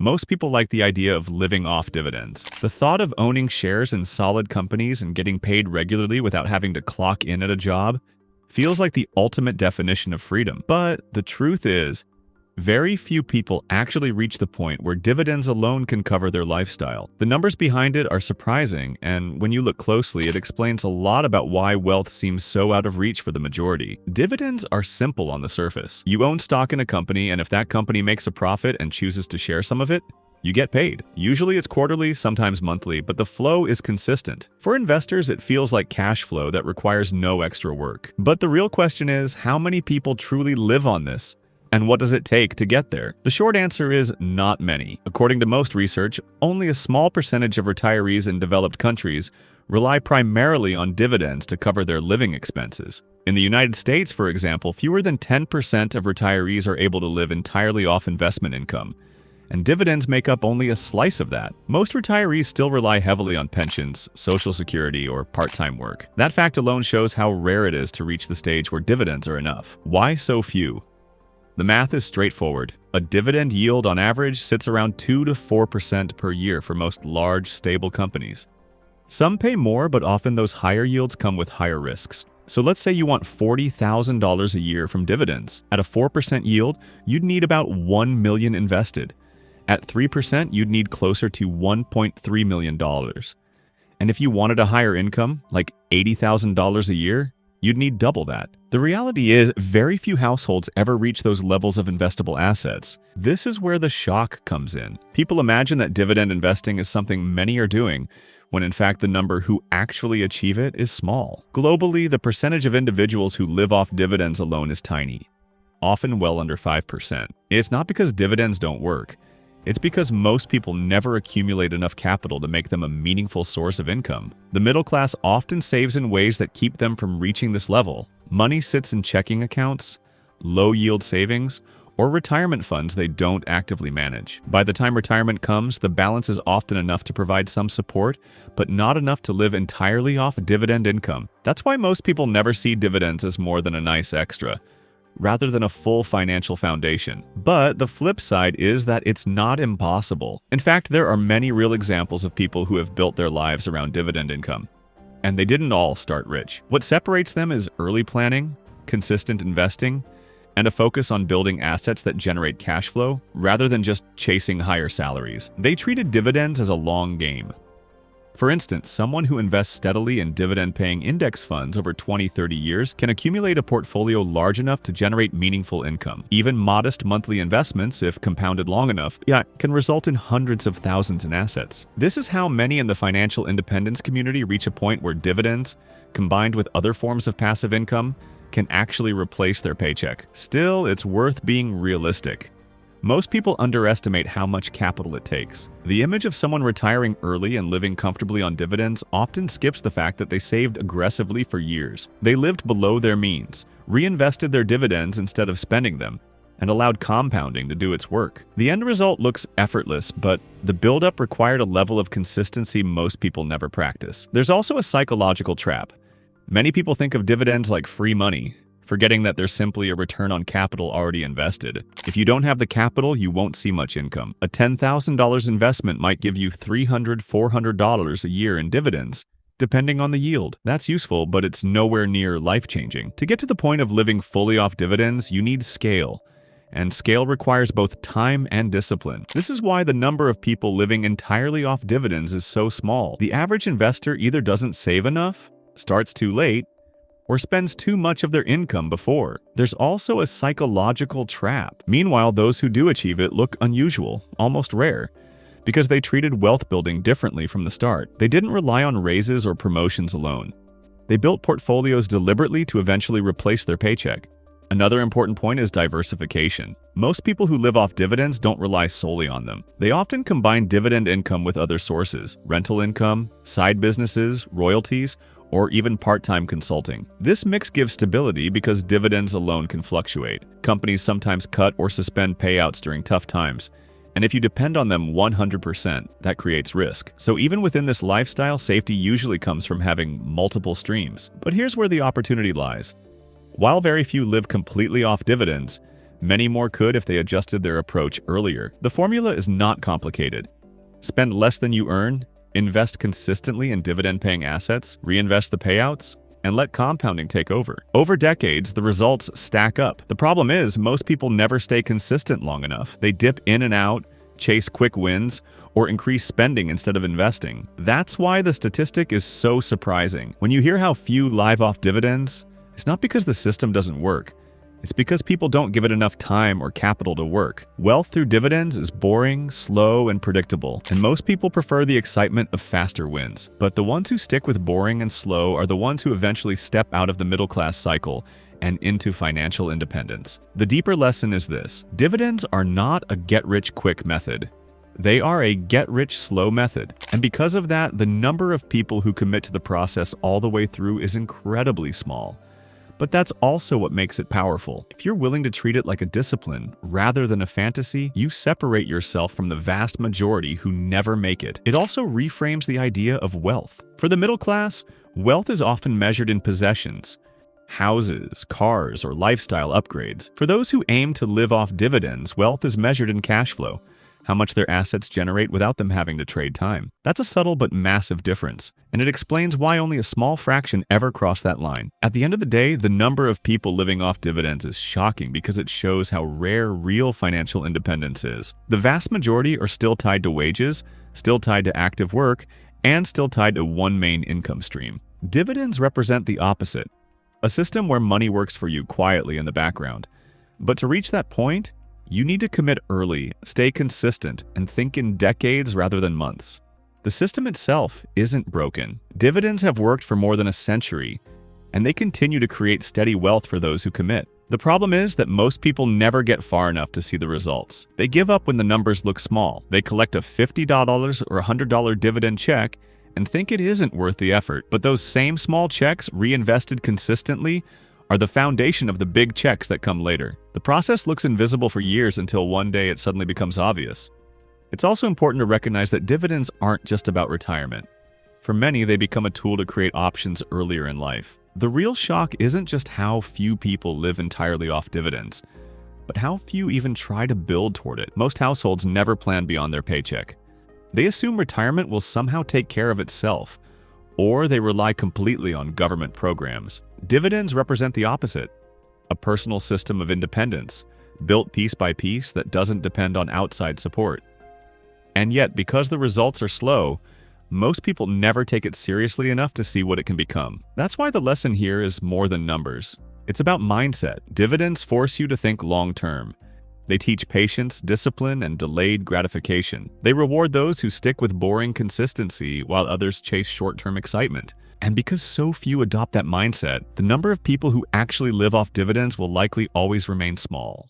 Most people like the idea of living off dividends. The thought of owning shares in solid companies and getting paid regularly without having to clock in at a job feels like the ultimate definition of freedom. But the truth is, very few people actually reach the point where dividends alone can cover their lifestyle. The numbers behind it are surprising, and when you look closely, it explains a lot about why wealth seems so out of reach for the majority. Dividends are simple on the surface. You own stock in a company, and if that company makes a profit and chooses to share some of it, you get paid. Usually it's quarterly, sometimes monthly, but the flow is consistent. For investors, it feels like cash flow that requires no extra work. But the real question is, how many people truly live on this? And what does it take to get there? The short answer is not many. According to most research, only a small percentage of retirees in developed countries rely primarily on dividends to cover their living expenses. In the United States, for example, fewer than 10% of retirees are able to live entirely off investment income, and dividends make up only a slice of that. Most retirees still rely heavily on pensions, Social Security, or part-time work. That fact alone shows how rare it is to reach the stage where dividends are enough. Why so few? The math is straightforward. A dividend yield on average sits around 2 to 4% per year for most large, stable companies. Some pay more, but often those higher yields come with higher risks. So let's say you want $40,000 a year from dividends. At a 4% yield, you'd need about $1 million invested. At 3%, you'd need closer to $1.3 million. And if you wanted a higher income, like $80,000 a year, you'd need double that. The reality is, very few households ever reach those levels of investable assets. This is where the shock comes in. People imagine that dividend investing is something many are doing, when in fact the number who actually achieve it is small. Globally, the percentage of individuals who live off dividends alone is tiny, often well under 5%. It's not because dividends don't work. It's because most people never accumulate enough capital to make them a meaningful source of income. The middle class often saves in ways that keep them from reaching this level. Money sits in checking accounts, low-yield savings, or retirement funds they don't actively manage. By the time retirement comes, the balance is often enough to provide some support, but not enough to live entirely off dividend income. That's why most people never see dividends as more than a nice extra, rather than a full financial foundation. But the flip side is that it's not impossible. In fact, there are many real examples of people who have built their lives around dividend income. And they didn't all start rich. What separates them is early planning, consistent investing, and a focus on building assets that generate cash flow rather than just chasing higher salaries. They treated dividends as a long game. For instance, someone who invests steadily in dividend-paying index funds over 20-30 years can accumulate a portfolio large enough to generate meaningful income. Even modest monthly investments, if compounded long enough, can result in hundreds of thousands in assets. This is how many in the financial independence community reach a point where dividends, combined with other forms of passive income, can actually replace their paycheck. Still, it's worth being realistic. Most people underestimate how much capital it takes. The image of someone retiring early and living comfortably on dividends often skips the fact that they saved aggressively for years. They lived below their means, reinvested their dividends instead of spending them, and allowed compounding to do its work. The end result looks effortless, but the buildup required a level of consistency most people never practice. There's also a psychological trap. Many people think of dividends like free money, forgetting that they're simply a return on capital already invested. If you don't have the capital, you won't see much income. A $10,000 investment might give you $300, $400 a year in dividends, depending on the yield. That's useful, but it's nowhere near life-changing. To get to the point of living fully off dividends, you need scale. And scale requires both time and discipline. This is why the number of people living entirely off dividends is so small. The average investor either doesn't save enough, starts too late, or spends too much of their income before. There's also a psychological trap. Meanwhile, those who do achieve it look unusual, almost rare, because they treated wealth building differently from the start. They didn't rely on raises or promotions alone. They built portfolios deliberately to eventually replace their paycheck. Another important point is diversification. Most people who live off dividends don't rely solely on them. They often combine dividend income with other sources: rental income, side businesses, royalties, or even part-time consulting. This mix gives stability because dividends alone can fluctuate. Companies sometimes cut or suspend payouts during tough times, and if you depend on them 100%, that creates risk. So even within this lifestyle, safety usually comes from having multiple streams. But here's where the opportunity lies. While very few live completely off dividends, Many more could if they adjusted their approach earlier. The formula is not complicated. Spend less than you earn, invest consistently in dividend-paying assets, reinvest the payouts, and let compounding take over. Over decades, the results stack up. The problem is, most people never stay consistent long enough. They dip in and out, chase quick wins, or increase spending instead of investing. That's why the statistic is so surprising. When you hear how few live off dividends, it's not because the system doesn't work. It's because people don't give it enough time or capital to work. Wealth through dividends is boring, slow, and predictable, and most people prefer the excitement of faster wins. But the ones who stick with boring and slow are the ones who eventually step out of the middle-class cycle and into financial independence. The deeper lesson is this: dividends are not a get-rich-quick method. They are a get-rich-slow method. And because of that, the number of people who commit to the process all the way through is incredibly small. But that's also what makes it powerful. If you're willing to treat it like a discipline rather than a fantasy, you separate yourself from the vast majority who never make it. It also reframes the idea of wealth. For the middle class, wealth is often measured in possessions, houses, cars, or lifestyle upgrades. For those who aim to live off dividends, wealth is measured in cash flow, how much their assets generate without them having to trade time. That's a subtle but massive difference, and it explains why only a small fraction ever cross that line. At the end of the day, the number of people living off dividends is shocking because it shows how rare real financial independence is. The vast majority are still tied to wages, still tied to active work, and still tied to one main income stream. Dividends represent the opposite, a system where money works for you quietly in the background. But to reach that point, you need to commit early, stay consistent, and think in decades rather than months. The system itself isn't broken. Dividends have worked for more than a century, and they continue to create steady wealth for those who commit. The problem is that most people never get far enough to see the results. They give up when the numbers look small. They collect a $50 or $100 dividend check and think it isn't worth the effort. But those same small checks reinvested consistently are the foundation of the big checks that come later. The process looks invisible for years until one day it suddenly becomes obvious. It's also important to recognize that dividends aren't just about retirement. For many, they become a tool to create options earlier in life. The real shock isn't just how few people live entirely off dividends, but how few even try to build toward it. Most households never plan beyond their paycheck. They assume retirement will somehow take care of itself, or they rely completely on government programs. Dividends represent the opposite, a personal system of independence, built piece by piece that doesn't depend on outside support. And yet, because the results are slow, most people never take it seriously enough to see what it can become. That's why the lesson here is more than numbers. It's about mindset. Dividends force you to think long-term. They teach patience, discipline, and delayed gratification. They reward those who stick with boring consistency while others chase short-term excitement. And because so few adopt that mindset, the number of people who actually live off dividends will likely always remain small.